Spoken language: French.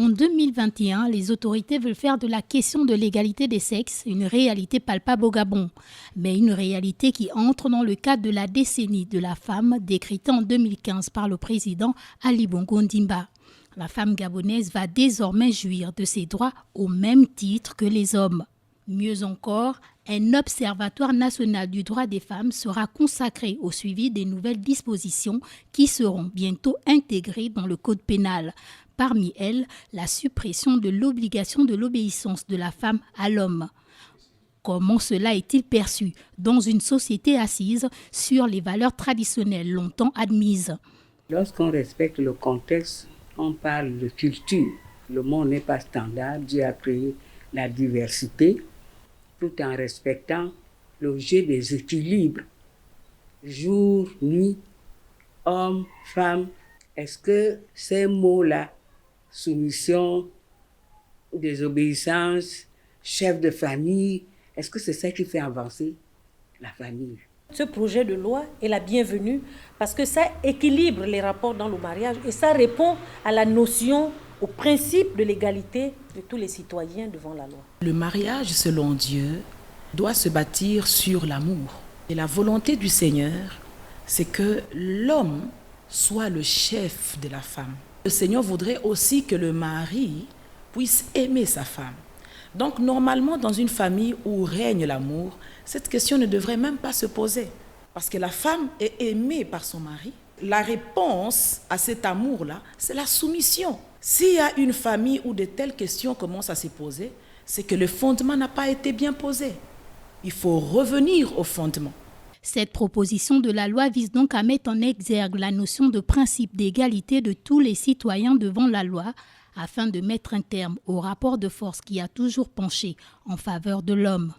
En 2021, les autorités veulent faire de la question de l'égalité des sexes une réalité palpable au Gabon, mais une réalité qui entre dans le cadre de la décennie de la femme décrite en 2015 par le président Ali Bongo Ondimba. La femme gabonaise va désormais jouir de ses droits au même titre que les hommes. Mieux encore, un observatoire national du droit des femmes sera consacré au suivi des nouvelles dispositions qui seront bientôt intégrées dans le code pénal. Parmi elles, la suppression de l'obligation de l'obéissance de la femme à l'homme. Comment cela est-il perçu dans une société assise sur les valeurs traditionnelles longtemps admises? Lorsqu'on respecte le contexte, on parle de culture. Le monde n'est pas standard, Dieu a créé la diversité tout en respectant le jeu des équilibres. Jour, nuit, homme, femme. Est-ce que ces mots-là, soumission, désobéissance, chef de famille, est-ce que c'est ça qui fait avancer la famille? Ce projet de loi est la bienvenue parce que ça équilibre les rapports dans le mariage et ça répond à la notion, au principe de l'égalité de tous les citoyens devant la loi. Le mariage, selon Dieu, doit se bâtir sur l'amour. Et la volonté du Seigneur, c'est que l'homme soit le chef de la femme. Le Seigneur voudrait aussi que le mari puisse aimer sa femme. Donc normalement, dans une famille où règne l'amour, cette question ne devrait même pas se poser. Parce que la femme est aimée par son mari. La réponse à cet amour-là, c'est la soumission. S'il y a une famille où de telles questions commencent à se poser, c'est que le fondement n'a pas été bien posé. Il faut revenir au fondement. Cette proposition de la loi vise donc à mettre en exergue la notion de principe d'égalité de tous les citoyens devant la loi, afin de mettre un terme au rapport de force qui a toujours penché en faveur de l'homme.